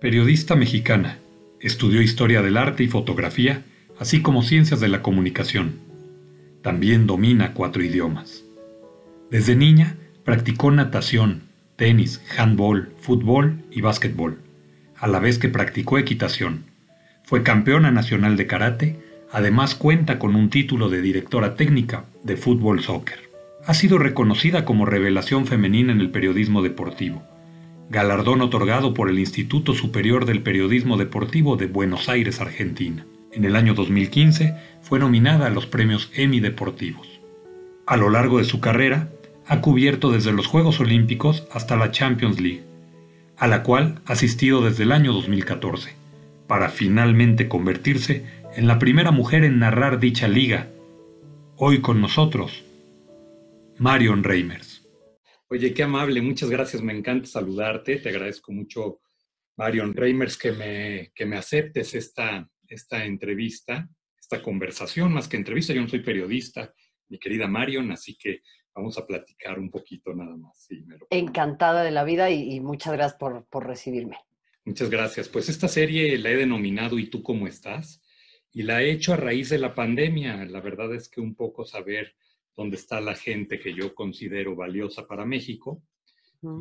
Periodista mexicana, estudió historia del arte y fotografía, así como ciencias de la comunicación. También domina 4 idiomas. Desde niña practicó natación, tenis, handball, fútbol y básquetbol, a la vez que practicó equitación. Fue campeona nacional de karate, además cuenta con un título de directora técnica de fútbol soccer. Ha sido reconocida como revelación femenina en el periodismo deportivo, galardón otorgado por el Instituto Superior del Periodismo Deportivo de Buenos Aires, Argentina. En el año 2015 fue nominada a los premios Emmy Deportivos. A lo largo de su carrera, ha cubierto desde los Juegos Olímpicos hasta la Champions League, a la cual ha asistido desde el año 2014, para finalmente convertirse en la primera mujer en narrar dicha liga. Hoy con nosotros, Marion Reimers. Oye, qué amable, muchas gracias, me encanta saludarte, te agradezco mucho, Marion Reimers, que me aceptes esta entrevista, esta conversación, más que entrevista. Yo no soy periodista, mi querida Marion, así que vamos a platicar un poquito nada más. Si me lo... Encantada de la vida y muchas gracias por recibirme. Muchas gracias. Pues esta serie la he denominado ¿Y tú cómo estás? Y la he hecho a raíz de la pandemia. La verdad es que un poco saber dónde está la gente que yo considero valiosa para México.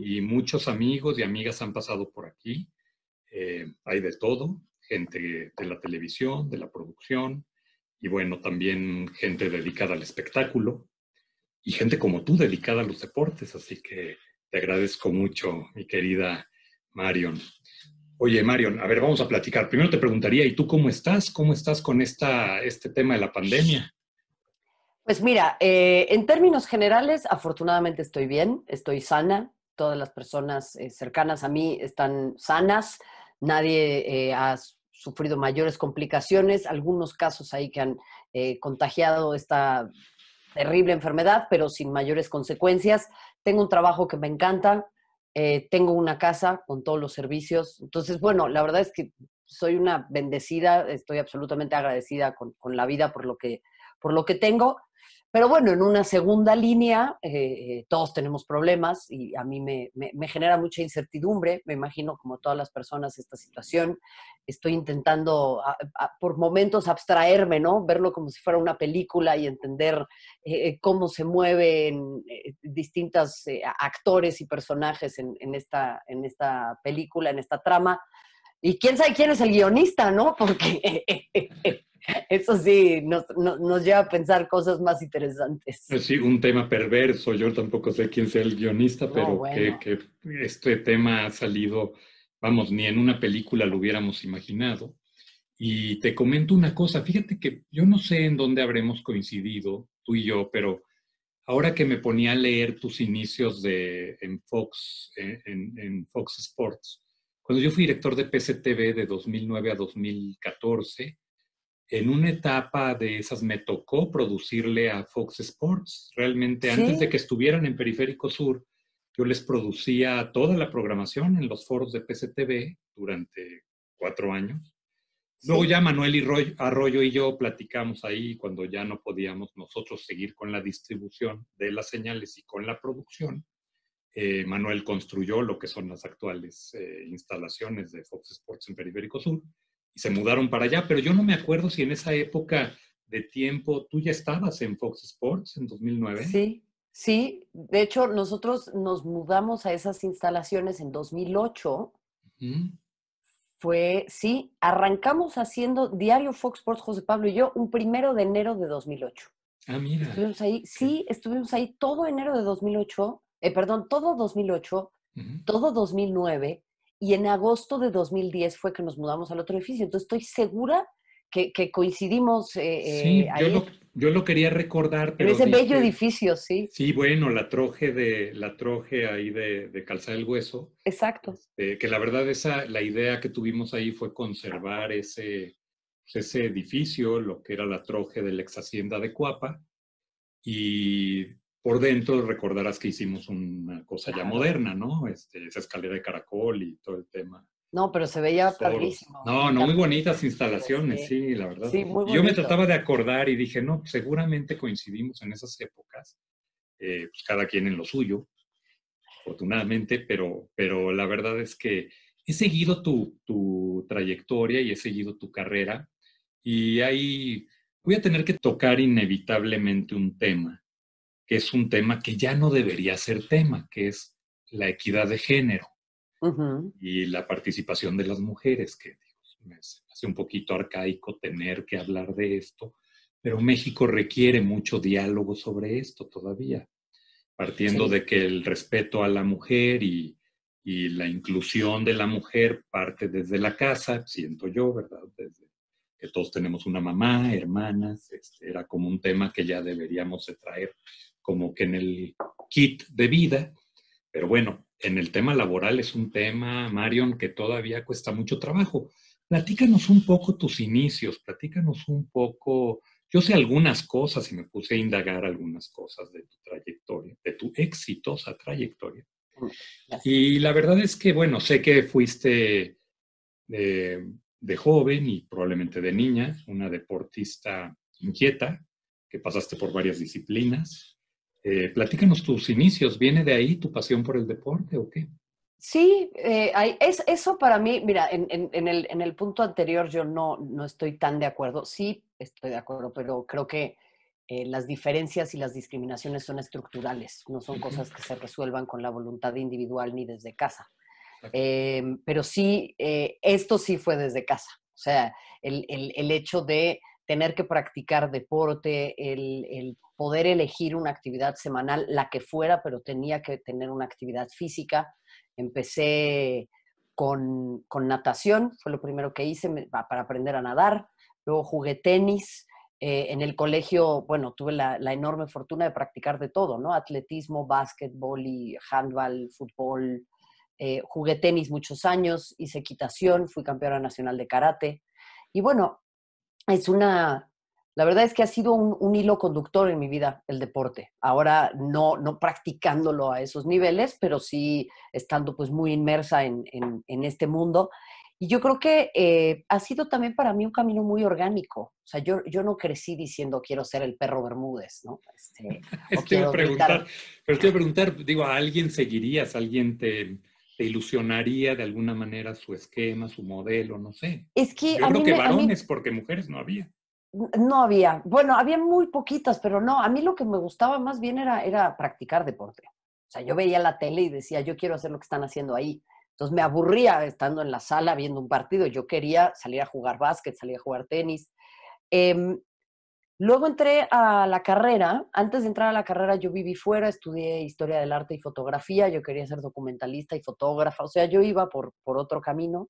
Y muchos amigos y amigas han pasado por aquí. Hay de todo, gente de la televisión, de la producción, y bueno, también gente dedicada al espectáculo, y gente como tú dedicada a los deportes, así que te agradezco mucho, mi querida Marion. Oye, Marion, a ver, vamos a platicar. Primero te preguntaría, ¿y tú cómo estás? ¿Cómo estás con este tema de la pandemia? Pues mira, en términos generales, afortunadamente estoy bien, estoy sana, todas las personas cercanas a mí están sanas, nadie ha sufrido mayores complicaciones, algunos casos ahí que han contagiado esta terrible enfermedad, pero sin mayores consecuencias. Tengo un trabajo que me encanta, tengo una casa con todos los servicios. Entonces, bueno, la verdad es que soy una bendecida, estoy absolutamente agradecida con la vida por lo que tengo. Pero bueno, en una segunda línea, todos tenemos problemas y a mí me genera mucha incertidumbre, me imagino como todas las personas esta situación. Estoy intentando por momentos abstraerme, ¿no? Verlo como si fuera una película y entender cómo se mueven distintos actores y personajes en esta película, en esta trama. Y quién sabe quién es el guionista, ¿no? Porque eso sí nos lleva a pensar cosas más interesantes. Sí, un tema perverso. Yo tampoco sé quién sea el guionista, No, pero bueno. que este tema ha salido, vamos, ni en una película lo hubiéramos imaginado. Y te comento una cosa, fíjate que yo no sé en dónde habremos coincidido, tú y yo, pero ahora que me ponía a leer tus inicios en Fox, en Fox Sports, cuando yo fui director de PCTV de 2009 a 2014, en una etapa de esas me tocó producirle a Fox Sports. Realmente antes de Sí, que estuvieran en Periférico Sur, yo les producía toda la programación en los foros de PCTV durante 4 años. Luego sí. ya Manuel Arroyo y yo platicamos ahí cuando ya no podíamos nosotros seguir con la distribución de las señales y con la producción. Manuel construyó lo que son las actuales instalaciones de Fox Sports en Periférico Sur y se mudaron para allá, pero yo no me acuerdo si en esa época de tiempo tú ya estabas en Fox Sports en 2009. Sí, sí. De hecho, nosotros nos mudamos a esas instalaciones en 2008. Uh-huh. Sí, arrancamos haciendo Diario Fox Sports, José Pablo y yo, un 1 de enero de 2008. Ah, mira. Estuvimos ahí, Okay. sí, estuvimos ahí todo enero de 2008, perdón, todo 2008, Uh-huh. todo 2009, y en agosto de 2010 fue que nos mudamos al otro edificio. Entonces estoy segura que coincidimos Sí, ahí, yo lo quería recordar, en pero ese bello dije, edificio, sí, sí, bueno, la troje ahí de Calzada del Hueso, exacto. que la verdad la idea que tuvimos ahí fue conservar pues ese edificio, lo que era la troje de la ex hacienda de Cuapa, y por dentro recordarás que hicimos una cosa ya Claro. moderna, ¿no? Esa escalera de caracol y todo el tema, No, pero se veía los foros. padrísimo, me No, no, muy encantó. bonitas instalaciones, Sí, sí, la verdad. sí, muy Y yo me bonito. trataba de acordar y dije, no, seguramente coincidimos en esas épocas, pues cada quien en lo suyo, afortunadamente, pero la verdad es que he seguido tu trayectoria y he seguido tu carrera y ahí voy a tener que tocar inevitablemente un tema, que es un tema que ya no debería ser tema, que es la equidad de género Ujú. y la participación de las mujeres, que Dios, me hace un poquito arcaico tener que hablar de esto, pero México requiere mucho diálogo sobre esto todavía, partiendo Sí, de que el respeto a la mujer y la inclusión de la mujer parte desde la casa, siento yo, ¿verdad? Desde que todos tenemos una mamá, hermanas, era como un tema que ya deberíamos de traer como que en el kit de vida, pero bueno, en el tema laboral es un tema, Marion, que todavía cuesta mucho trabajo. Platícanos un poco tus inicios, platícanos un poco, yo sé algunas cosas y me puse a indagar algunas cosas de tu trayectoria, de tu exitosa trayectoria. gracias. Y la verdad es que, bueno, sé que fuiste de joven y probablemente de niña, una deportista inquieta, que pasaste por varias disciplinas. Platícanos tus inicios, ¿viene de ahí tu pasión por el deporte o qué? Sí, eso para mí, mira, en el punto anterior yo no estoy tan de acuerdo. Sí, estoy de acuerdo, pero creo que las diferencias y las discriminaciones son estructurales, no son Ujú, cosas que se resuelvan con la voluntad individual ni desde casa. exacto. Pero sí, esto sí fue desde casa. O sea, el hecho de tener que practicar deporte, el poder elegir una actividad semanal, la que fuera, pero tenía que tener una actividad física. Empecé con natación, fue lo primero que hice para aprender a nadar. Luego jugué tenis. En el colegio, bueno, tuve la enorme fortuna de practicar de todo, ¿no? Atletismo, básquetbol y handball, fútbol, jugué tenis muchos años, hice equitación, fui campeona nacional de karate. Y bueno, es la verdad es que ha sido un hilo conductor en mi vida el deporte. Ahora no practicándolo a esos niveles, pero sí estando pues muy inmersa en este mundo. Y yo creo que ha sido también para mí un camino muy orgánico. O sea, yo no crecí diciendo quiero ser el perro Bermúdez, ¿no? O Te iba a quiero preguntar, gritar. pero te iba a preguntar, digo, ¿a alguien seguirías? ¿Alguien te ilusionaría de alguna manera su esquema, su modelo? No sé. Es que Yo creo que varones, porque mujeres no había. no había, bueno, había muy poquitas, pero no, a mí lo que me gustaba más bien era practicar deporte. O sea, yo veía la tele y decía, yo quiero hacer lo que están haciendo ahí. Entonces me aburría estando en la sala viendo un partido. Yo quería salir a jugar básquet, salir a jugar tenis. Em, Luego entré a la carrera. Antes de entrar a la carrera yo viví fuera, estudié historia del arte y fotografía. Yo quería ser documentalista y fotógrafa. O sea, yo iba por otro camino.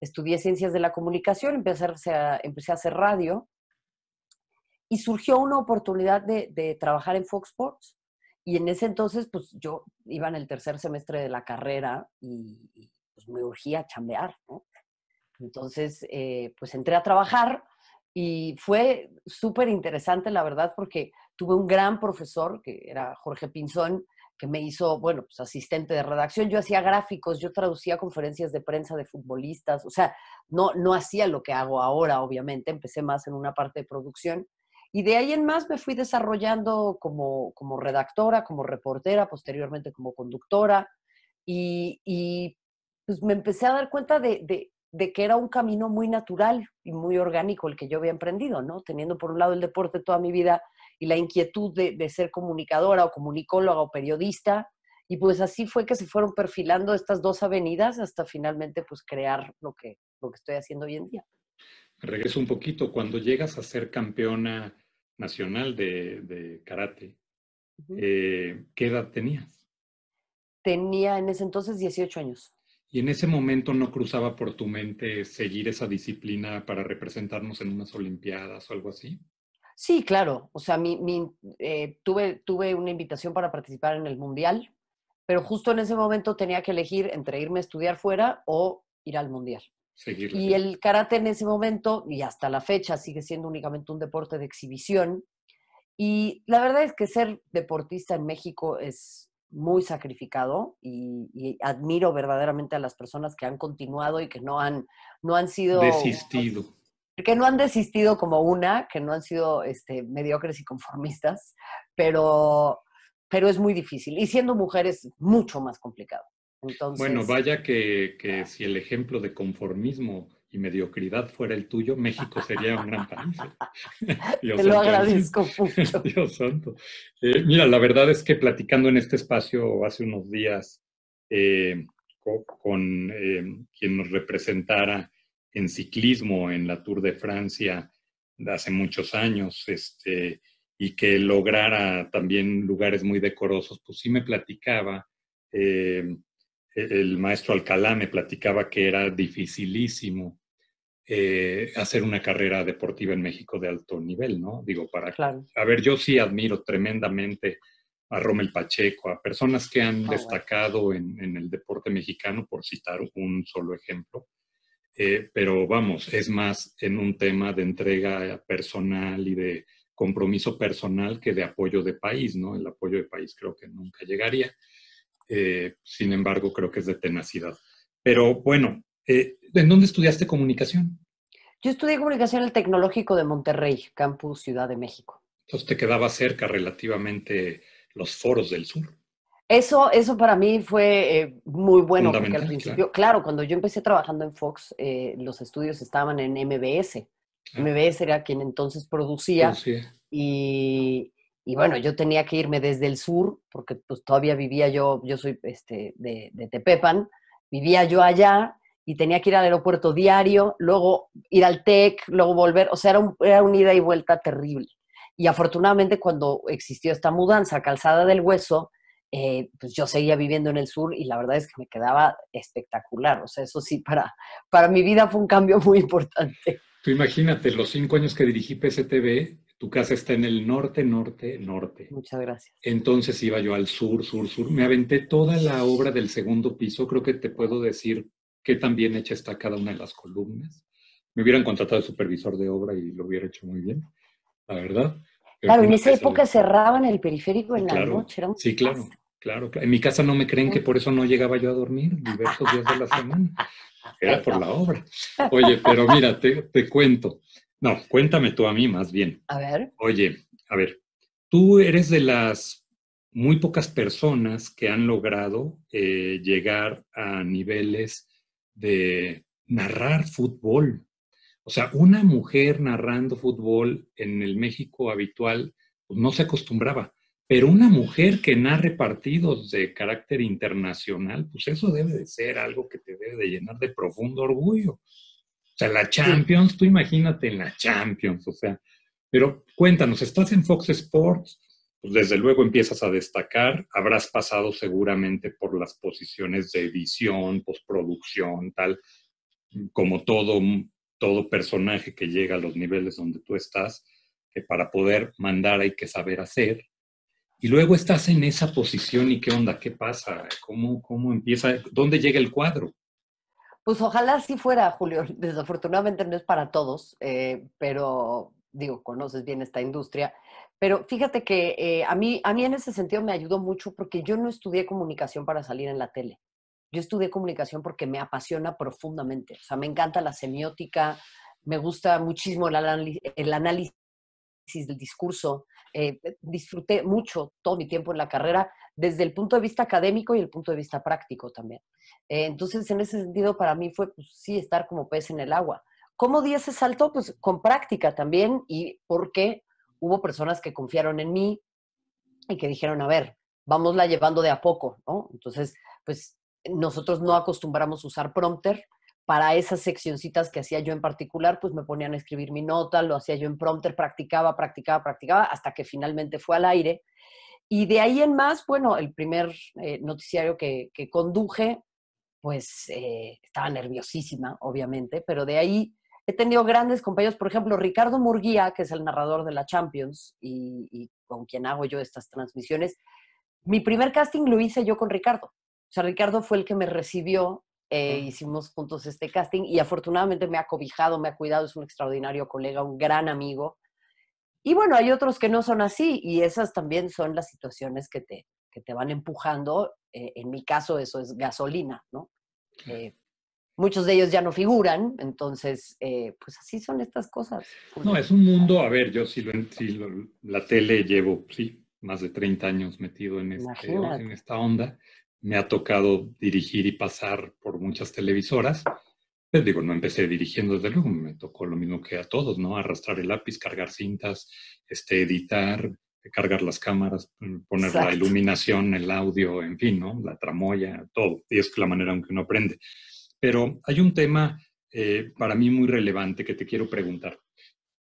Estudié ciencias de la comunicación, empecé a hacer radio y surgió una oportunidad de trabajar en Fox Sports. Y en ese entonces, pues yo iba en el tercer semestre de la carrera y pues me urgía chambear, ¿no? Entonces, pues entré a trabajar y fue súper interesante, la verdad, porque tuve un gran profesor, que era Jorge Pinzón, que me hizo, bueno, pues asistente de redacción. Yo hacía gráficos, yo traducía conferencias de prensa de futbolistas, o sea, no hacía lo que hago ahora, obviamente, empecé más en una parte de producción. Y de ahí en más me fui desarrollando como redactora, como reportera, posteriormente como conductora, y pues me empecé a dar cuenta de que era un camino muy natural y muy orgánico el que yo había emprendido, ¿no? Teniendo por un lado el deporte toda mi vida y la inquietud de ser comunicadora o comunicóloga o periodista, y pues así fue que se fueron perfilando estas dos avenidas hasta finalmente pues crear lo que estoy haciendo hoy en día. Me regreso un poquito. Cuando llegas a ser campeona nacional de karate, Ujú. ¿qué edad tenías? Tenía en ese entonces 18 años. Y en ese momento no cruzaba por tu mente seguir esa disciplina para representarnos en unas olimpiadas o algo así. Sí, claro. O sea, tuve una invitación para participar en el Mundial, pero justo en ese momento tenía que elegir entre irme a estudiar fuera o ir al Mundial. Seguirla. Y el karate en ese momento, y hasta la fecha, sigue siendo únicamente un deporte de exhibición. Y la verdad es que ser deportista en México es muy sacrificado y admiro verdaderamente a las personas que han continuado y que no han sido Desistido. que no han desistido como que no han sido mediocres y conformistas, pero, pero es muy difícil. Y siendo mujer es mucho más complicado. Bueno, Entonces, vaya que si el ejemplo de conformismo y mediocridad fuera el tuyo, México sería un gran país. ¿Eh? Dios te lo santo, ahí sí. agradezco mucho. Dios santo. Mira, la verdad es que platicando en este espacio hace unos días con quien nos representara en ciclismo en la Tour de Francia de hace muchos años, y que lograra también lugares muy decorosos, pues sí me platicaba. eh, el maestro Alcalá me platicaba que era dificilísimo hacer una carrera deportiva en México de alto nivel, ¿no? Digo, Claro. a ver, yo sí admiro tremendamente a Rommel Pacheco, a personas que han Ah, bueno. destacado en el deporte mexicano, por citar un solo ejemplo. Pero vamos, es más en un tema de entrega personal y de compromiso personal que de apoyo de país, ¿no? El apoyo de país creo que nunca llegaría. Sin embargo, creo que es de tenacidad. Pero bueno, ¿en dónde estudiaste comunicación? Yo estudié comunicación en el Tecnológico de Monterrey, Campus Ciudad de México. Entonces te quedaba cerca relativamente los foros del sur. Eso para mí fue muy bueno, porque al Fundamental, claro, principio, claro, cuando yo empecé trabajando en Fox, los estudios estaban en MBS. claro. MBS era quien entonces producía Producía. y, y bueno, yo tenía que irme desde el sur, porque pues todavía vivía yo soy de Tepepan, vivía yo allá y tenía que ir al aeropuerto diario, luego ir al TEC, luego volver, o sea, era un ida y vuelta terrible. Y afortunadamente cuando existió esta mudanza a Calzada del Hueso, pues yo seguía viviendo en el sur y la verdad es que me quedaba espectacular. O sea, eso sí, para mi vida fue un cambio muy importante. Tú imagínate, los 5 años que dirigí PSTV, tu casa está en el norte, norte, norte. Muchas gracias. Entonces iba yo al sur, sur, sur. Me aventé toda la obra del segundo piso. Creo que te puedo decir qué tan bien hecha está cada una de las columnas. Me hubieran contratado de supervisor de obra y lo hubiera hecho muy bien, la verdad. Pero Claro, fue en una esa época pesadilla. cerraban el periférico Sí, en la claro, noche, era un sí, claro, desastre. claro, claro. En mi casa no me creen que por eso no llegaba yo a dormir diversos días de la semana. Era por No. la obra. Oye, pero mira, te cuento. No, cuéntame tú a mí más bien. A ver. Oye, a ver, tú eres de las muy pocas personas que han logrado llegar a niveles de narrar fútbol. O sea, una mujer narrando fútbol en el México habitual pues, no se acostumbraba. Pero una mujer que narre partidos de carácter internacional, pues eso debe de ser algo que te debe de llenar de profundo orgullo. O sea, la Sí. Champions, tú imagínate en la Champions, o sea, pero cuéntanos, estás en Fox Sports, pues desde luego empiezas a destacar, habrás pasado seguramente por las posiciones de edición, postproducción, tal, como todo personaje que llega a los niveles donde tú estás, que para poder mandar hay que saber hacer. Y luego estás en esa posición y qué onda, qué pasa, cómo empieza, dónde llega el cuadro. Pues ojalá sí fuera, Julio. Desafortunadamente no es para todos, pero digo, conoces bien esta industria. Pero fíjate que a mí en ese sentido me ayudó mucho porque yo no estudié comunicación para salir en la tele. Yo estudié comunicación porque me apasiona profundamente. O sea, me encanta la semiótica, me gusta muchísimo el análisis del discurso. Disfruté mucho todo mi tiempo en la carrera desde el punto de vista académico y el punto de vista práctico también. Entonces, en ese sentido, para mí fue, pues, sí, estar como pez en el agua. ¿Cómo di ese salto? Pues con práctica también y porque hubo personas que confiaron en mí y que dijeron, a ver, vámosla llevando de a poco, ¿no? Entonces, pues nosotros no acostumbramos usar prompter. Para esas seccioncitas que hacía yo en particular, pues me ponían a escribir mi nota, lo hacía yo en prompter, practicaba, practicaba, practicaba, hasta que finalmente fue al aire. Y de ahí en más, bueno, el primer noticiario que conduje, pues estaba nerviosísima, obviamente, pero de ahí he tenido grandes compañeros, por ejemplo, Ricardo Murguía, que es el narrador de la Champions y con quien hago yo estas transmisiones. Mi primer casting lo hice yo con Ricardo. O sea, Ricardo fue el que me recibió, hicimos juntos este casting y afortunadamente me ha cobijado, me ha cuidado, es un extraordinario colega, un gran amigo. Y bueno, hay otros que no son así y esas también son las situaciones que te van empujando. En mi caso eso es gasolina, ¿no? Eh, Muchos de ellos ya no figuran, entonces, pues así son estas cosas, No, Julio. es un mundo, a ver, yo la tele llevo, sí, más de 30 años metido en Imagínate. esta onda, me ha tocado dirigir y pasar por muchas televisoras. Pues digo, no empecé dirigiendo desde luego, me tocó lo mismo que a todos, ¿no? Arrastrar el lápiz, cargar cintas, editar, cargar las cámaras, poner la Exacto. iluminación, el audio, en fin, ¿no? La tramoya, todo. Y es la manera en que uno aprende. Pero hay un tema para mí muy relevante que te quiero preguntar.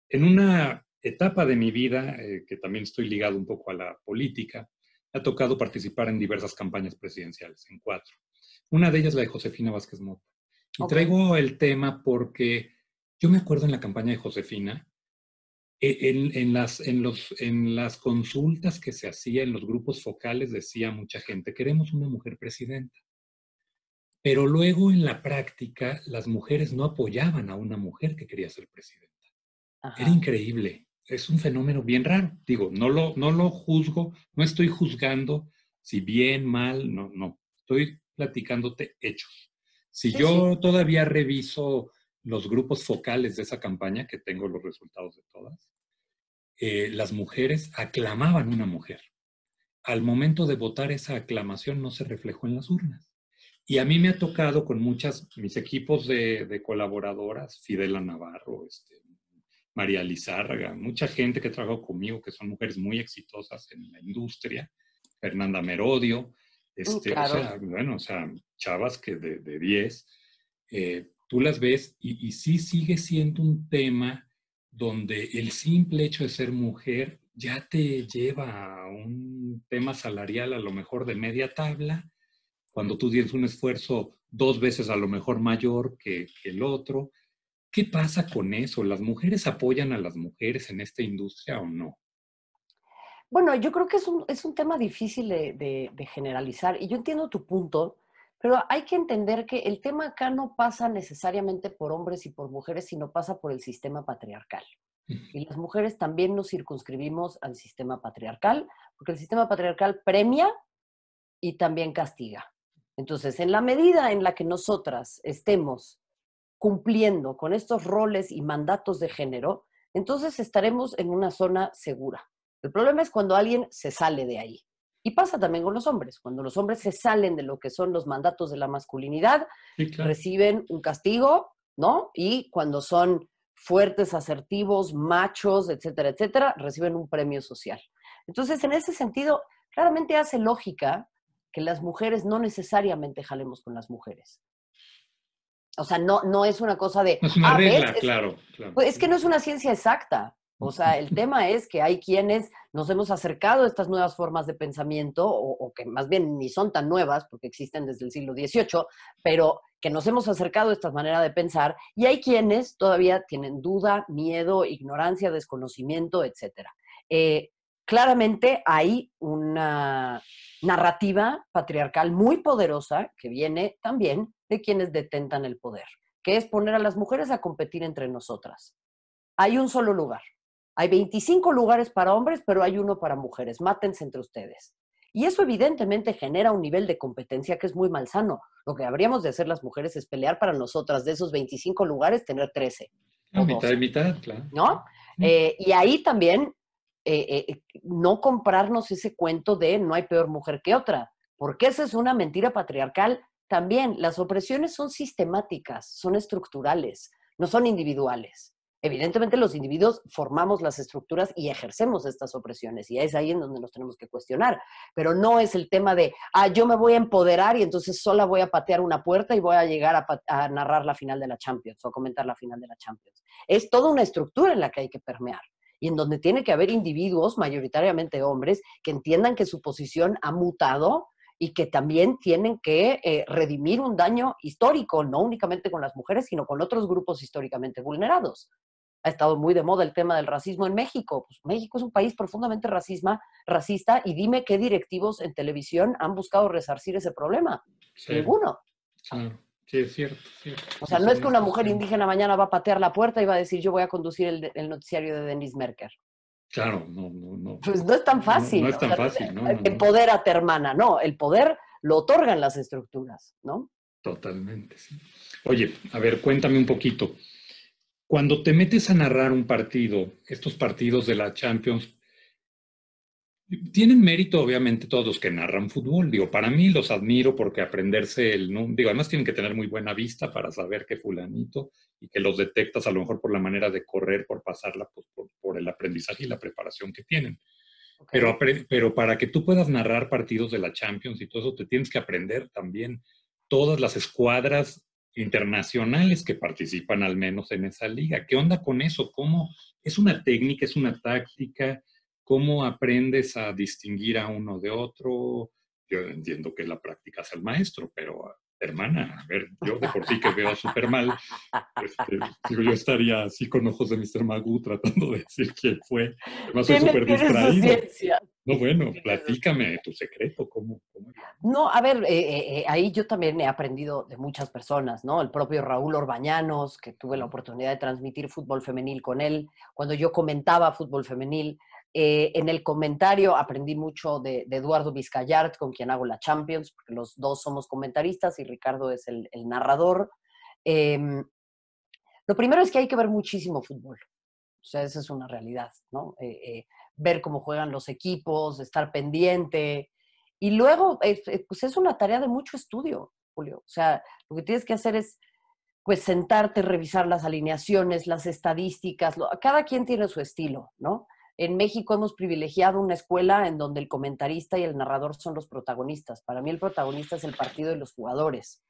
En una etapa de mi vida, que también estoy ligado un poco a la política, me ha tocado participar en diversas campañas presidenciales, en 4. Una de ellas la de Josefina Vázquez Mota. Y Ok. traigo el tema porque yo me acuerdo en la campaña de Josefina, en las consultas que se hacía en los grupos focales decía mucha gente, queremos una mujer presidenta. Pero luego en la práctica las mujeres no apoyaban a una mujer que quería ser presidenta. Era Ajá. increíble. Es un fenómeno bien raro. Digo, no lo juzgo, no estoy juzgando si bien, mal, no, no. Estoy platicándote hechos. Si Sí, sí. yo todavía reviso los grupos focales de esa campaña, que tengo los resultados de todas, las mujeres aclamaban una mujer. Al momento de votar, esa aclamación no se reflejó en las urnas. Y a mí me ha tocado con mis equipos de colaboradoras, Fidela Navarro, María Lizárraga, mucha gente que trabaja conmigo, que son mujeres muy exitosas en la industria, Fernanda Merodio, Claro. o sea, chavas que de 10, tú las ves y sí sigue siendo un tema donde el simple hecho de ser mujer ya te lleva a un tema salarial a lo mejor de media tabla, cuando tú tienes un esfuerzo 2 veces a lo mejor mayor que el otro. ¿Qué pasa con eso? ¿Las mujeres apoyan a las mujeres en esta industria o no? Bueno, yo creo que es un tema difícil de generalizar y yo entiendo tu punto, pero hay que entender que el tema acá no pasa necesariamente por hombres y por mujeres, sino pasa por el sistema patriarcal. Y las mujeres también nos circunscribimos al sistema patriarcal, porque el sistema patriarcal premia y también castiga. Entonces, en la medida en la que nosotras estemos cumpliendo con estos roles y mandatos de género, entonces estaremos en una zona segura. El problema es cuando alguien se sale de ahí. Y pasa también con los hombres. Cuando los hombres se salen de lo que son los mandatos de la masculinidad, Sí, claro. reciben un castigo, ¿no? Y cuando son fuertes, asertivos, machos, etcétera, etcétera, reciben un premio social. Entonces, en ese sentido, claramente hace lógica que las mujeres no necesariamente jalemos con las mujeres. O sea, no es una cosa de, No es una ¿ves? regla, claro, claro. Pues es que no es una ciencia exacta. O sea, el tema es que hay quienes nos hemos acercado a estas nuevas formas de pensamiento, o que más bien ni son tan nuevas, porque existen desde el siglo XVIII, pero que nos hemos acercado a esta manera de pensar, y hay quienes todavía tienen duda, miedo, ignorancia, desconocimiento, etcétera. Claramente hay una narrativa patriarcal muy poderosa que viene también de quienes detentan el poder, que es poner a las mujeres a competir entre nosotras. Hay un solo lugar. Hay 25 lugares para hombres, pero hay uno para mujeres. Mátense entre ustedes. Y eso evidentemente genera un nivel de competencia que es muy malsano. Lo que habríamos de hacer las mujeres es pelear para nosotras de esos 25 lugares, tener 13 A o mitad y 12, mitad, claro. ¿no? Sí. Y ahí también no comprarnos ese cuento de no hay peor mujer que otra, porque esa es una mentira patriarcal también. Las opresiones son sistemáticas, son estructurales, no son individuales. Evidentemente los individuos formamos las estructuras y ejercemos estas opresiones y es ahí en donde nos tenemos que cuestionar, pero no es el tema de, yo me voy a empoderar y entonces sola voy a patear una puerta y voy a llegar a narrar la final de la Champions o a comentar la final de la Champions. Es toda una estructura en la que hay que permear y en donde tiene que haber individuos, mayoritariamente hombres, que entiendan que su posición ha mutado y que también tienen que redimir un daño histórico, no únicamente con las mujeres, sino con otros grupos históricamente vulnerados. Ha estado muy de moda el tema del racismo en México. Pues México es un país profundamente racista y dime qué directivos en televisión han buscado resarcir ese problema. Cero, Ninguno. claro. Sí, es cierto, cierto. O Sí, sea, no es son que una estos mujer temas. indígena mañana va a patear la puerta y va a decir yo voy a conducir el noticiario de Denise Merker. Claro, no, no, no. Pues no es tan No, no fácil. es O tan sea, no fácil, no, no, no. empodérate, hermana. No, el poder lo otorgan las estructuras, ¿no? Totalmente, sí. Oye, a ver, cuéntame un poquito. Cuando te metes a narrar un partido, estos partidos de la Champions, Tienen mérito, obviamente, todos los que narran fútbol. Digo, para mí los admiro porque aprenderse el... ¿no? Digo, además tienen que tener muy buena vista para saber que fulanito y que los detectas a lo mejor por la manera de correr, por pasarla, pues, por el aprendizaje y la preparación que tienen. ¿Ok? Pero para que tú puedas narrar partidos de la Champions y todo eso, te tienes que aprender también todas las escuadras internacionales que participan al menos en esa liga. ¿Qué onda con eso? ¿Cómo es una técnica, es una táctica? ¿Cómo aprendes a distinguir a uno de otro? Yo entiendo que la práctica es el maestro, pero hermana, a ver, yo de por sí que veo súper mal, digo, yo estaría así con ojos de Mr. Magoo tratando de decir quién fue. Además, soy súper Tiene su distraído. ciencia. No, bueno, Tiene su platícame tu secreto, ¿cómo le haces? No, a ver, ahí yo también he aprendido de muchas personas, ¿no? El propio Raúl Orbañanos, que tuve la oportunidad de transmitir fútbol femenil con él, cuando yo comentaba fútbol femenil, en el comentario aprendí mucho de Eduardo Vizcayart, con quien hago la Champions, porque los dos somos comentaristas y Ricardo es el narrador. Eh, lo primero es que hay que ver muchísimo fútbol, o sea, esa es una realidad, ¿no? Ver cómo juegan los equipos, estar pendiente. Y luego, pues es una tarea de mucho estudio, Julio. O sea, lo que tienes que hacer es, pues, sentarte, revisar las alineaciones, las estadísticas. Cada quien tiene su estilo, ¿no? En México hemos privilegiado una escuela en donde el comentarista y el narrador son los protagonistas. Para mí el protagonista es el partido y los jugadores.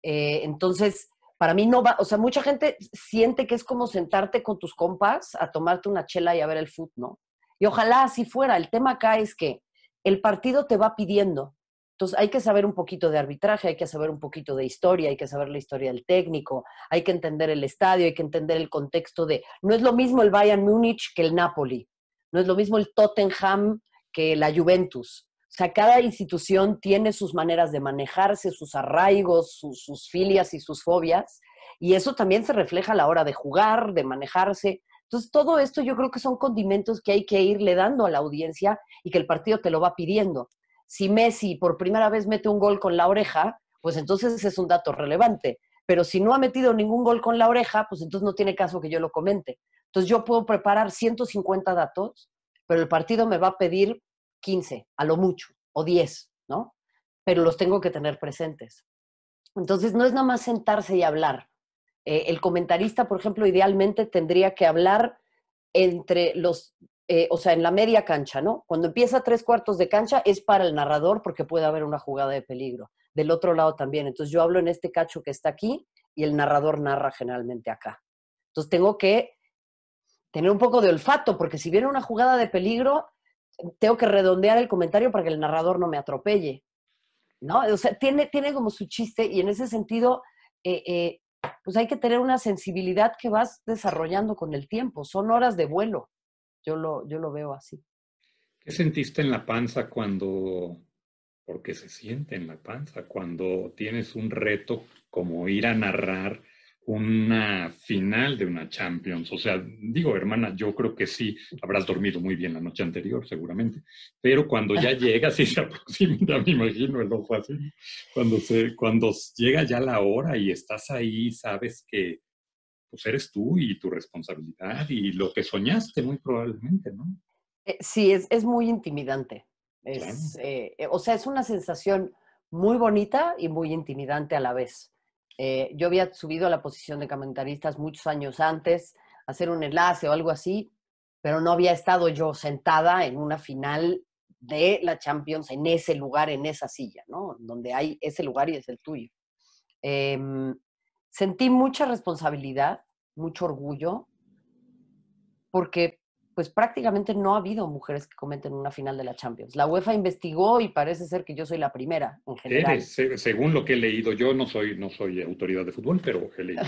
Entonces, para mí no va, o sea, mucha gente siente que es como sentarte con tus compas a tomarte una chela y a ver el fútbol, ¿no? Y ojalá así fuera. El tema acá es que el partido te va pidiendo. Entonces hay que saber un poquito de arbitraje, hay que saber un poquito de historia, hay que saber la historia del técnico, hay que entender el estadio, hay que entender el contexto de... No es lo mismo el Bayern Múnich que el Napoli, no es lo mismo el Tottenham que la Juventus. O sea, cada institución tiene sus maneras de manejarse, sus arraigos, sus filias y sus fobias, y eso también se refleja a la hora de jugar, de manejarse. Entonces, todo esto yo creo que son condimentos que hay que irle dando a la audiencia y que el partido te lo va pidiendo. Si Messi por primera vez mete un gol con la oreja, pues entonces es un dato relevante. Pero si no ha metido ningún gol con la oreja, pues entonces no tiene caso que yo lo comente. Entonces yo puedo preparar 150 datos, pero el partido me va a pedir 15, a lo mucho, o 10, ¿no? Pero los tengo que tener presentes. Entonces, no es nada más sentarse y hablar. El comentarista, por ejemplo, idealmente tendría que hablar entre los, o sea, en la media cancha, ¿no? Cuando empieza 3 cuartos de cancha es para el narrador porque puede haber una jugada de peligro. Del otro lado también. Entonces, yo hablo en este cacho que está aquí y el narrador narra generalmente acá. Entonces, tengo que tener un poco de olfato porque si viene una jugada de peligro, tengo que redondear el comentario para que el narrador no me atropelle, ¿no? O sea, tiene como su chiste y en ese sentido, pues hay que tener una sensibilidad que vas desarrollando con el tiempo. Son horas de vuelo. Yo lo veo así. ¿Qué sentiste en la panza porque se siente en la panza cuando tienes un reto como ir a narrar una final de una Champions? O sea, digo, hermana, yo creo que sí, habrás dormido muy bien la noche anterior, seguramente, pero cuando ya llegas y se aproxima, ya me imagino el ojo así, cuando llega ya la hora y estás ahí, sabes que pues eres tú y tu responsabilidad y lo que soñaste muy probablemente, ¿no? Sí, es muy intimidante. Claro. O sea, es una sensación muy bonita y muy intimidante a la vez. Yo había subido a la posición de comentaristas muchos años antes, hacer un enlace o algo así, pero no había estado yo sentada en una final de la Champions en ese lugar, en esa silla, ¿no? Donde hay ese lugar y es el tuyo. Em, Sentí mucha responsabilidad, mucho orgullo, porque pues prácticamente no ha habido mujeres que comenten una final de la Champions. La UEFA investigó y parece ser que yo soy la primera en general. Según lo que he leído, yo no soy autoridad de fútbol, pero he leído.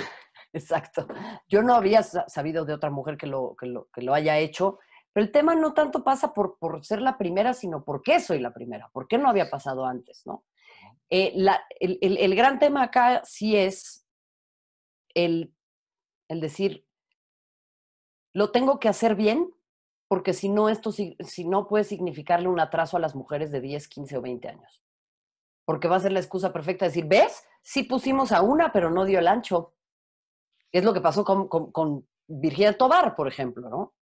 Exacto. Yo no había sabido de otra mujer que lo haya hecho, pero el tema no tanto pasa por ser la primera, sino por qué soy la primera, por qué no había pasado antes, ¿no? El gran tema acá sí es el, el decir, lo tengo que hacer bien, porque si no, si no puede significarle un atraso a las mujeres de 10, 15 o 20 años. Porque va a ser la excusa perfecta de decir, ¿ves? Sí pusimos a una, pero no dio el ancho. Es lo que pasó con Virginia Tobar, por ejemplo, ¿no?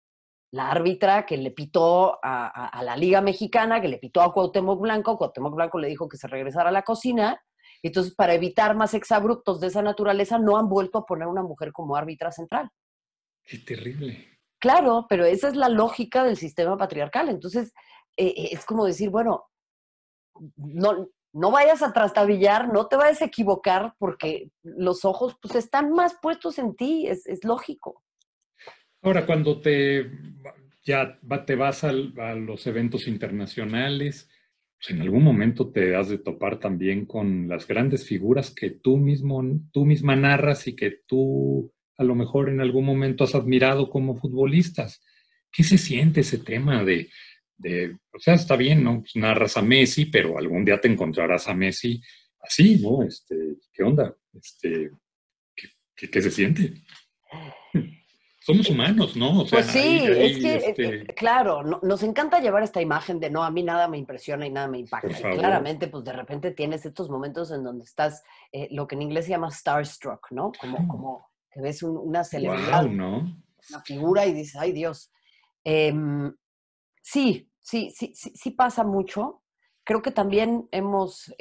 la árbitra que le pitó a la Liga Mexicana, que le pitó a Cuauhtémoc Blanco le dijo que se regresara a la cocina. Entonces, para evitar más exabruptos de esa naturaleza, no han vuelto a poner una mujer como árbitra central. Qué terrible. Claro, pero esa es la lógica del sistema patriarcal. Entonces, es como decir, bueno, no vayas a trastabillar, no te vayas a equivocar, porque los ojos pues, están más puestos en ti, es lógico. Ahora, cuando te vas a los eventos internacionales, pues en algún momento te has de topar también con las grandes figuras que tú misma narras y que tú a lo mejor en algún momento has admirado como futbolistas. ¿Qué se siente ese tema o sea, está bien, ¿no? Pues narras a Messi, pero algún día te encontrarás a Messi así, ¿no? ¿Qué onda? ¿Qué se siente? Somos humanos, ¿no? O Pues sea, sí, es que, claro, nos encanta llevar esta imagen de no, a mí nada me impresiona y nada me por impacta. Y favor. claramente, pues de repente tienes estos momentos en donde estás, lo que en inglés se llama starstruck, ¿no? Como que ves una Wow, celebridad, ¿no? una figura y dices, ay Dios. Em, sí pasa mucho. Creo que también hemos,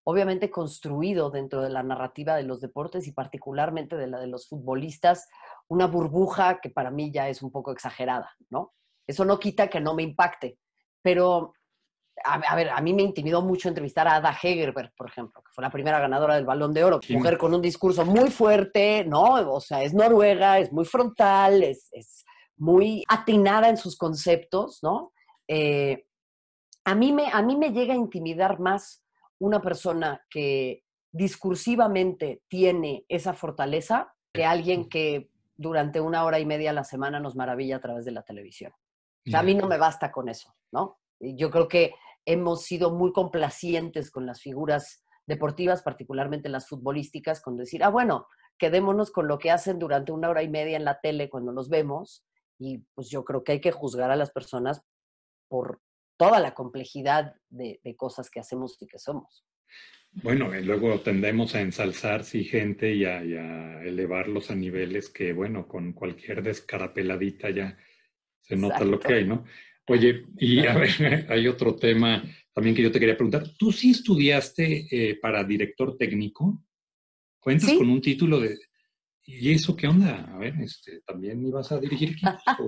obviamente, construido dentro de la narrativa de los deportes y particularmente de la de los futbolistas una burbuja que para mí ya es un poco exagerada, ¿no? Eso no quita que no me impacte, pero a ver, a mí me intimidó mucho entrevistar a Ada Hegerberg, por ejemplo, que fue la primera ganadora del Balón de Oro. Mujer con un discurso muy fuerte, ¿no? O sea, es noruega, es muy frontal, es muy atinada en sus conceptos, ¿no? Eh, a mí me llega a intimidar más una persona que discursivamente tiene esa fortaleza que alguien que durante 1 hora y media a la semana nos maravilla a través de la televisión. O sea, a mí no me basta con eso, ¿no? Y yo creo que hemos sido muy complacientes con las figuras deportivas, particularmente las futbolísticas, con decir, bueno, quedémonos con lo que hacen durante 1 hora y media en la tele cuando los vemos, y pues yo creo que hay que juzgar a las personas por toda la complejidad de cosas que hacemos y que somos. Bueno, y luego tendemos a ensalzar, sí, gente y a elevarlos a niveles que, bueno, con cualquier descarapeladita ya se nota lo que Exacto. hay, ¿no? Oye, y a ver, hay otro tema también que yo te quería preguntar. ¿Tú sí estudiaste para director técnico? ¿Cuentas con Sí. un título de... ¿Y eso qué onda? A ver, ¿también ibas a dirigir equipos?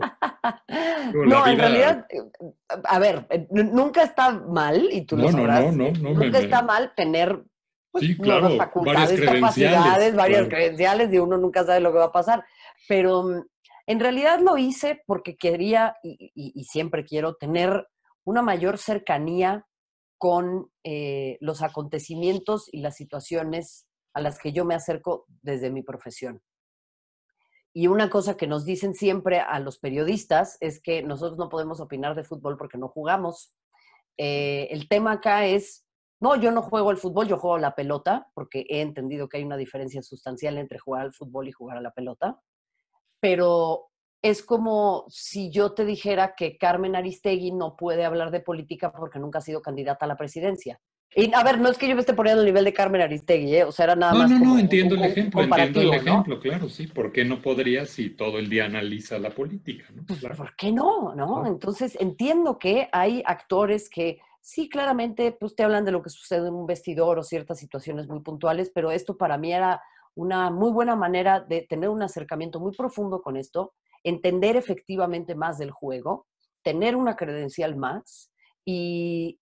Digo, la No, en vida... realidad, a ver, nunca está mal, y tú lo No, no, no, sabrás, no, no, nunca está mal tener pues Sí, nuevas claro, varias facultades, credenciales, capacidades, varias claro. credenciales, y uno nunca sabe lo que va a pasar. Pero en realidad lo hice porque quería y siempre quiero tener una mayor cercanía con los acontecimientos y las situaciones a las que yo me acerco desde mi profesión. Y una cosa que nos dicen siempre a los periodistas es que nosotros no podemos opinar de fútbol porque no jugamos. El tema acá es, no, yo no juego al fútbol, yo juego a la pelota, porque he entendido que hay una diferencia sustancial entre jugar al fútbol y jugar a la pelota, pero es como si yo te dijera que Carmen Aristegui no puede hablar de política porque nunca ha sido candidata a la presidencia. Y a ver, no es que yo me esté poniendo el nivel de Carmen Aristegui, ¿eh? O sea, era nada No, más no, no, como un entiendo el comparativo, ¿no? ejemplo, claro, sí. ¿Por qué no podría si todo el día analiza la política, ¿no? Pues, Claro. ¿por qué no? ¿No? Claro. Entonces, entiendo que hay actores que sí, claramente, pues te hablan de lo que sucede en un vestidor o ciertas situaciones muy puntuales, pero esto para mí era una muy buena manera de tener un acercamiento muy profundo con esto, entender efectivamente más del juego, tener una credencial más y,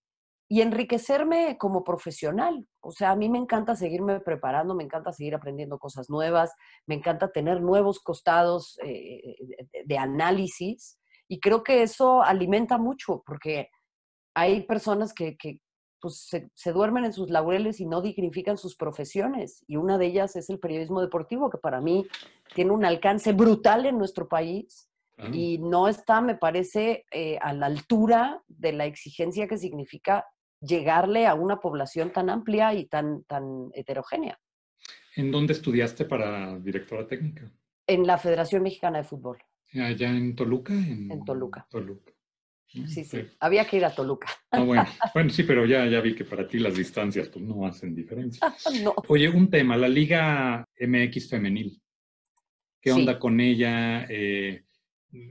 y enriquecerme como profesional. O sea, a mí me encanta seguirme preparando, me encanta seguir aprendiendo cosas nuevas, me encanta tener nuevos costados de análisis, y creo que eso alimenta mucho porque hay personas que pues, se duermen en sus laureles y no dignifican sus profesiones, y una de ellas es el periodismo deportivo, que para mí tiene un alcance brutal en nuestro país Claro. y no está, me parece, a la altura de la exigencia que significa llegarle a una población tan amplia y tan heterogénea. ¿En dónde estudiaste para directora técnica? En la Federación Mexicana de Fútbol, Allá en Toluca, en en Toluca. Toluca. Sí, Sí. sí, había que ir a Toluca. No, bueno, bueno, sí, pero ya vi que para ti las distancias pues, no hacen diferencia. No, Oye, un tema, la Liga MX Femenil. ¿Qué onda sí. con ella?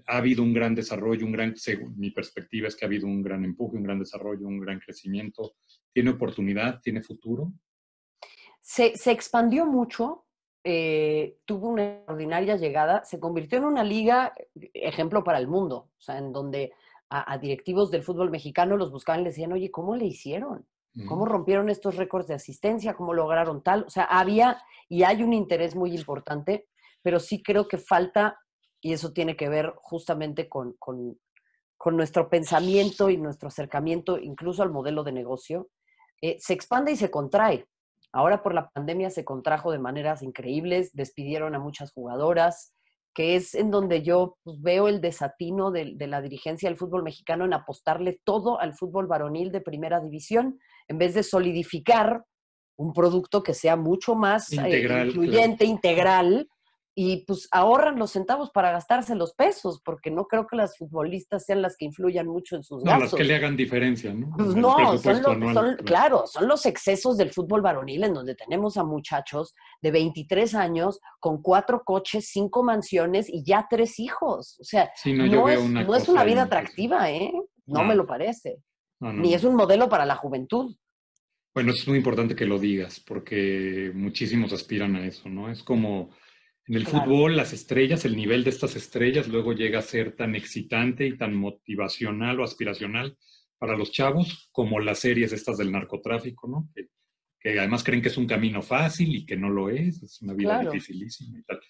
ha habido un gran desarrollo, según mi perspectiva es que ha habido un gran empuje, un gran desarrollo, un gran crecimiento. ¿Tiene oportunidad? ¿Tiene futuro? Se expandió mucho, tuvo una extraordinaria llegada, se convirtió en una liga ejemplo para el mundo, o sea, en donde a directivos del fútbol mexicano los buscaban y les decían, oye, ¿cómo le hicieron? ¿Cómo rompieron estos récords de asistencia? ¿Cómo lograron tal? O sea, había y hay un interés muy importante, pero sí creo que falta, y eso tiene que ver justamente con nuestro pensamiento y nuestro acercamiento incluso al modelo de negocio, se expande y se contrae. Ahora por la pandemia se contrajo de maneras increíbles, despidieron a muchas jugadoras, que es en donde yo pues, veo el desatino de la dirigencia del fútbol mexicano en apostarle todo al fútbol varonil de primera división, en vez de solidificar un producto que sea mucho más Integral, claro. incluyente, integral, y pues ahorran los centavos para gastarse los pesos, porque no creo que las futbolistas sean las que influyan mucho en sus No, las que gastos. le hagan diferencia, ¿no? Pues El no, presupuesto anual, claro. claro, son los excesos del fútbol varonil en donde tenemos a muchachos de 23 años con 4 coches, 5 mansiones y ya 3 hijos. O sea, Sí, no, yo veo una no es una cosa vida impresionante. atractiva, ¿eh? No me No, lo parece. no, no, Ni es no. un modelo para la juventud. Bueno, es muy importante que lo digas, porque muchísimos aspiran a eso, ¿no? Es como en el Claro, fútbol, las estrellas, el nivel de estas estrellas luego llega a ser tan excitante y tan motivacional o aspiracional para los chavos como las series estas del narcotráfico, ¿no? Que además creen que es un camino fácil y que no lo es una vida claro. dificilísima y tal.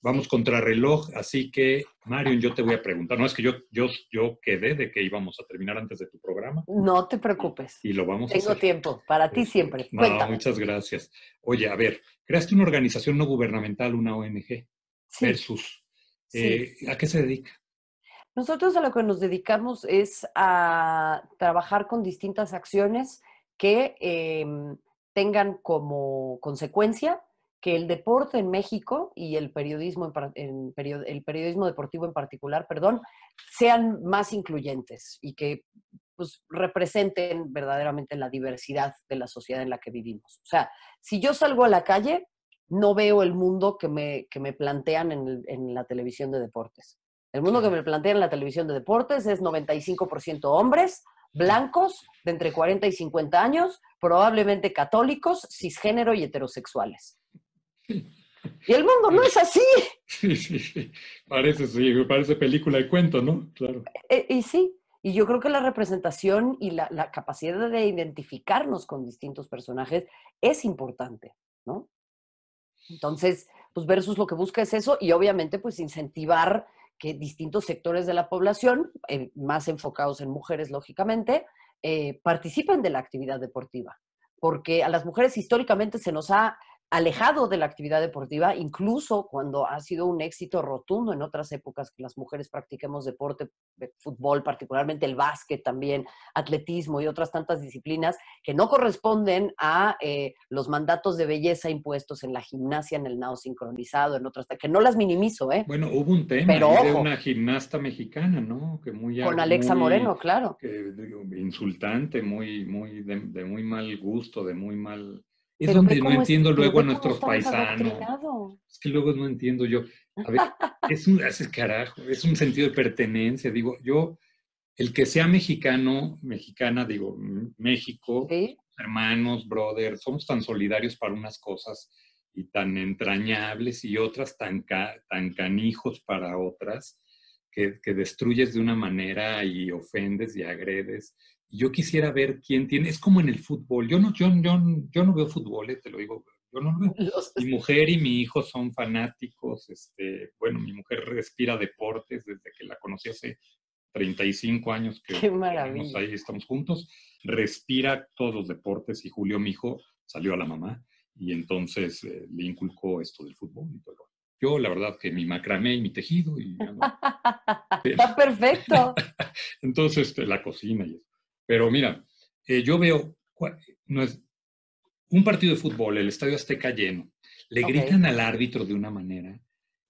Vamos contra reloj, así que, Marion, yo te voy a preguntar. No, es que yo quedé de que íbamos a terminar antes de tu programa No te y, preocupes. y lo vamos a Tengo hacer. tiempo para ti siempre. No, Cuéntame. muchas gracias. Oye, a ver, creaste una organización no gubernamental, una ONG, Sí, versus, sí. ¿a qué se dedica? Nosotros a lo que nos dedicamos es a trabajar con distintas acciones que tengan como consecuencia que el deporte en México y el periodismo, el periodismo deportivo en particular, perdón, sean más incluyentes y que pues, representen verdaderamente la diversidad de la sociedad en la que vivimos. O sea, si yo salgo a la calle, no veo el mundo que me plantean en la televisión de deportes. El mundo que Claro. me plantean en la televisión de deportes es 95% hombres, blancos, de entre 40 y 50 años, probablemente católicos, cisgénero y heterosexuales. Y el mundo no es así. Sí, sí, sí. Sí, parece película de cuento, ¿no? Claro. Y sí, y yo creo que la representación y la capacidad de identificarnos con distintos personajes es importante, ¿no? Entonces, pues Versus lo que busca es eso y obviamente pues incentivar que distintos sectores de la población, más enfocados en mujeres lógicamente, participen de la actividad deportiva. Porque a las mujeres históricamente se nos ha alejado de la actividad deportiva, incluso cuando ha sido un éxito rotundo en otras épocas que las mujeres practiquemos deporte, fútbol, particularmente el básquet también, atletismo y otras tantas disciplinas que no corresponden a los mandatos de belleza impuestos en la gimnasia, en el nado sincronizado, en otras, que no las minimizo, Bueno, hubo un tema pero ahí de ojo, una gimnasta mexicana, ¿no? Que con Alexa Moreno, claro. digo, insultante, de muy mal gusto, de muy mal. Es Pero donde no entiendo pero luego a ve cómo nuestros estamos paisanos. adoctrinados. Es que luego no entiendo yo. A ver, ese carajo, es un sentido de pertenencia. Digo, yo, el que sea mexicano, mexicana, digo, México, ¿Sí? hermanos, brothers, somos tan solidarios para unas cosas y tan entrañables y otras tan canijos para otras, que destruyes de una manera y ofendes y agredes. Y yo quisiera ver quién tiene, es como en el fútbol, yo no veo fútbol, te lo digo, yo no lo veo. Los- Mi mujer y mi hijo son fanáticos, bueno, mi mujer respira deportes desde que la conocí hace 35 años que qué tenemos maravilla. ahí, estamos juntos, respira todos los deportes y Julio, mi hijo, salió a la mamá y entonces le inculcó esto del fútbol y todo. Yo, la verdad, que mi macramé y mi tejido y ando. Está perfecto. Entonces, la cocina y eso. Pero mira, yo veo, no es, un partido de fútbol, el Estadio Azteca lleno, le Ok. gritan al árbitro de una manera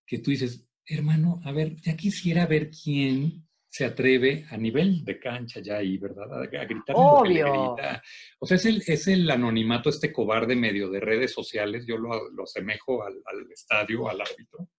que tú dices, hermano, a ver, ya quisiera ver quién se atreve a nivel de cancha ya ahí, ¿verdad? A gritarle lo que le Obvio. grita. O sea, es el anonimato, este cobarde medio de redes sociales, yo lo asemejo al estadio, al árbitro,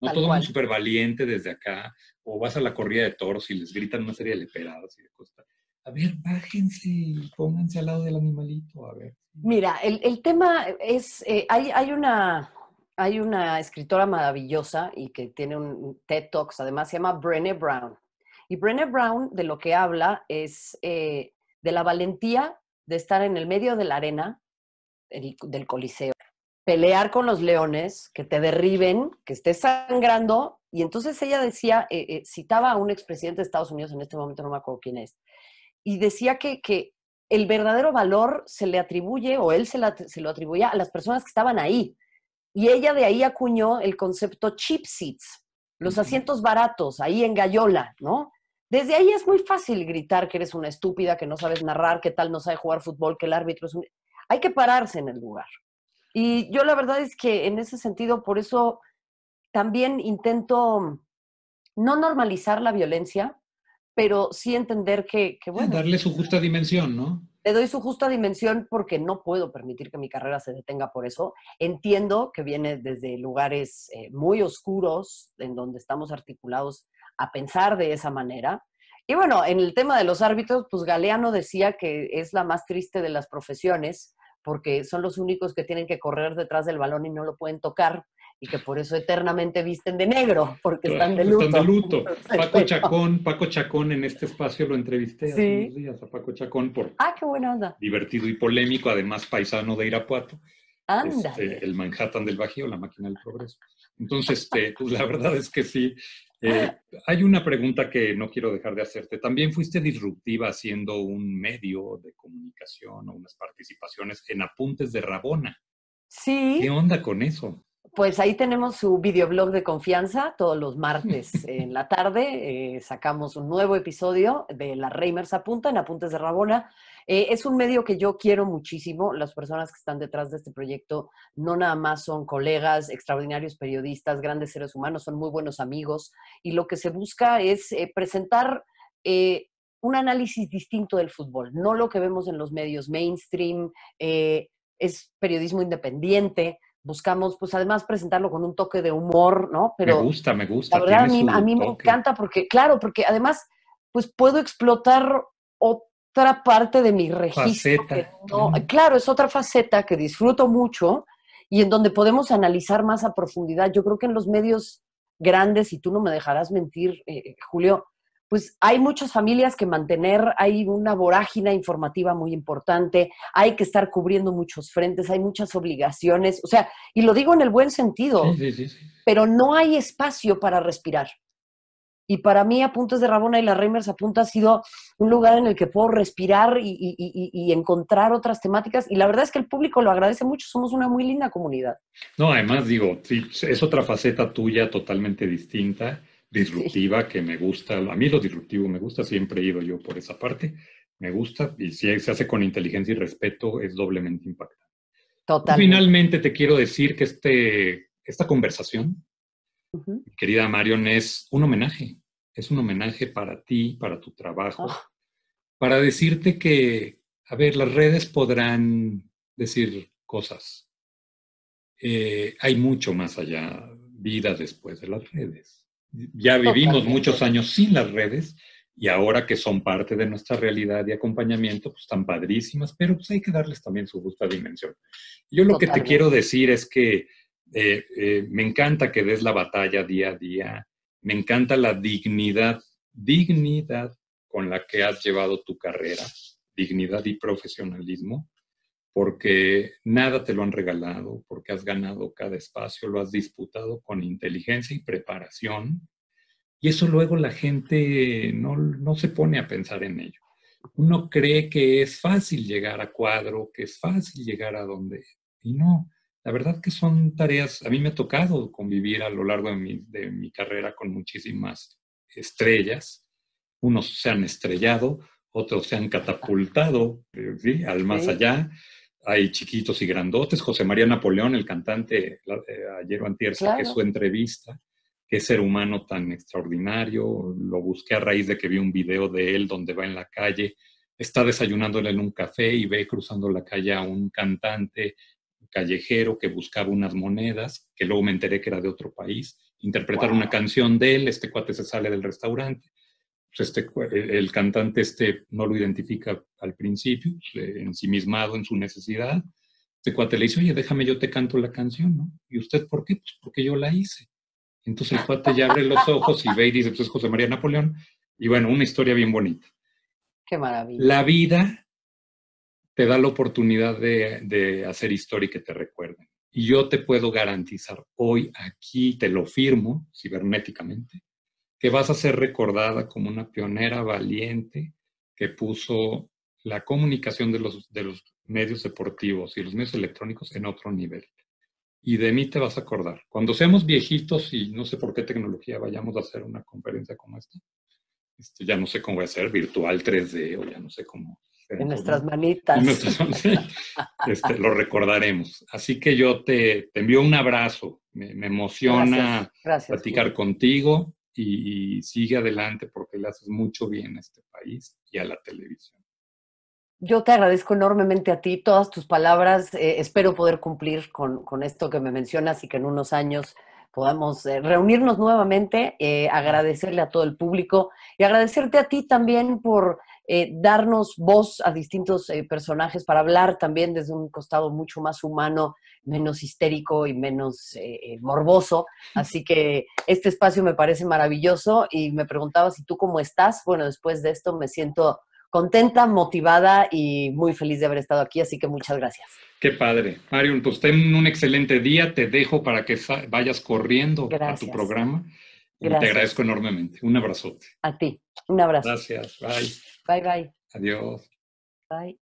No Tal todo el mundo cual. súper valiente desde acá, o vas a la corrida de toros y les gritan una serie de leperadas y de cosas. A ver, bájense y pónganse al lado del animalito, a ver. Mira, el tema es, hay una escritora maravillosa y que tiene un TED Talks, además se llama Brené Brown. Y Brené Brown de lo que habla es de la valentía de estar en el medio de la arena del Coliseo, pelear con los leones, que te derriben, que estés sangrando. Y entonces ella decía, citaba a un expresidente de Estados Unidos, en este momento no me acuerdo quién es, y decía que el verdadero valor se le atribuye, o él se lo atribuía a las personas que estaban ahí. Y ella de ahí acuñó el concepto cheap seats, los asientos baratos, ahí en Gallola, ¿no? Desde ahí es muy fácil gritar que eres una estúpida, que no sabes narrar, que tal no sabe jugar fútbol, que el árbitro es un... Hay que pararse en el lugar. Y yo la verdad es que en ese sentido, por eso también intento no normalizar la violencia, pero sí entender bueno, Darle su justa dimensión, ¿no? le doy su justa dimensión porque no puedo permitir que mi carrera se detenga por eso. Entiendo que viene desde lugares muy oscuros, en donde estamos articulados a pensar de esa manera. Y bueno, en el tema de los árbitros, pues Galeano decía que es la más triste de las profesiones, porque son los únicos que tienen que correr detrás del balón y no lo pueden tocar, y que por eso eternamente visten de negro, porque están de Claro, están de luto. luto. Paco Chacón en este espacio lo entrevisté hace unos Sí. días a Paco Chacón por Ah, qué buena onda. divertido y polémico, además paisano de Irapuato, Ándale. el Manhattan del Bajío, la máquina del progreso. Entonces, pues la verdad es que sí. Hay una pregunta que no quiero dejar de hacerte. También fuiste disruptiva haciendo un medio de comunicación o unas participaciones en Apuntes de Rabona. ¿Qué Sí, onda con eso? pues ahí tenemos su videoblog de confianza. Todos los martes en la tarde sacamos un nuevo episodio de La Reimers Apunta en Apuntes de Rabona. Es un medio que yo quiero muchísimo. Las personas que están detrás de este proyecto no nada más son colegas, extraordinarios periodistas, grandes seres humanos, son muy buenos amigos. Y lo que se busca es presentar un análisis distinto del fútbol, no lo que vemos en los medios mainstream. Es periodismo independiente. Buscamos, pues además, presentarlo con un toque de humor, ¿no? Pero Me la gusta, verdad tiene a su mí me toque. encanta porque, claro, porque además, pues puedo explotar otra parte de mi registro Faceta. que no, claro, es otra faceta que disfruto mucho y en donde podemos analizar más a profundidad. Yo creo que en los medios grandes, y tú no me dejarás mentir, Julio, pues hay muchas familias que mantener, hay una vorágine informativa muy importante, hay que estar cubriendo muchos frentes, hay muchas obligaciones, o sea, y lo digo en el buen Sí, sentido, sí, sí, sí. pero no hay espacio para respirar. Y para mí, Apuntes de Rabona y la Reimers Apunta ha sido un lugar en el que puedo respirar y encontrar otras temáticas. Y la verdad es que el público lo agradece mucho. Somos una muy linda comunidad. No, además digo, sí, es otra faceta tuya totalmente distinta, Sí, disruptiva, que me gusta. A mí lo disruptivo me gusta, siempre he ido yo por esa parte, me gusta, y si se hace con inteligencia y respeto, es doblemente impactante. totalmente. Finalmente te quiero decir que esta conversación, Uh-huh. mi querida Marion, es un homenaje para ti, para tu trabajo, Oh, para decirte que, a ver, las redes podrán decir cosas. Hay mucho más allá, vida después de las redes. Ya vivimos muchos totalmente. años sin las redes y ahora que son parte de nuestra realidad y acompañamiento, pues están padrísimas, pero pues hay que darles también su justa dimensión. Yo lo que te quiero Totalmente. decir es que me encanta que des la batalla día a día, me encanta la dignidad con la que has llevado tu carrera, dignidad y profesionalismo porque nada te lo han regalado, porque has ganado cada espacio, lo has disputado con inteligencia y preparación, y eso luego la gente no se pone a pensar en ello. Uno cree que es fácil llegar a cuadro, que es fácil llegar a donde, y no. La verdad que son tareas, a mí me ha tocado convivir a lo largo de mi carrera con muchísimas estrellas. Unos se han estrellado, otros se han catapultado, ¿sí? Al más Sí, allá. Hay chiquitos y grandotes. José María Napoleón, el cantante, ayer o antier saqué su claro. entrevista. Qué ser humano tan extraordinario. Lo busqué a raíz de que vi un video de él donde va en la calle, está desayunándole en un café y ve cruzando la calle a un cantante callejero que buscaba unas monedas, que luego me enteré que era de otro país, interpretar una canción de él, este cuate se sale del restaurante, pues el cantante no lo identifica al principio, ensimismado en su necesidad. Este cuate le dice, oye, déjame, yo te canto la canción, ¿no? ¿Y usted por qué? Pues porque yo la hice. Entonces el cuate ya abre los ojos y ve y dice, pues es José María Napoleón. Y bueno, una historia bien bonita. Qué maravilla. La vida te da la oportunidad de hacer historia y que te recuerden. Y yo te puedo garantizar hoy, aquí, te lo firmo cibernéticamente, que vas a ser recordada como una pionera valiente que puso la comunicación de los medios deportivos y los medios electrónicos en otro nivel. Y de mí te vas a acordar. Cuando seamos viejitos y no sé por qué tecnología vayamos a hacer una conferencia como esta, ya no sé cómo voy a ser, virtual 3D o ya no sé cómo. En nuestras manitas. En nuestras, lo recordaremos. Así que yo te envío un abrazo. Me emociona Gracias, platicar Julio. contigo y sigue adelante porque le haces mucho bien a este país y a la televisión. Yo te agradezco enormemente a ti todas tus palabras. Espero poder cumplir con esto que me mencionas y que en unos años podamos reunirnos nuevamente, agradecerle a todo el público y agradecerte a ti también por darnos voz a distintos personajes para hablar también desde un costado mucho más humano, menos histérico y menos morboso. Así que este espacio me parece maravilloso y me preguntaba si tú cómo estás. Bueno, después de esto me siento contenta, motivada y muy feliz de haber estado aquí, así que muchas gracias. Qué padre. Marion, pues ten un excelente día. Te dejo para que vayas corriendo a tu programa. Y te agradezco enormemente. Un abrazote. A ti. Un abrazo. Gracias. Bye. Bye, bye. Adiós. Bye.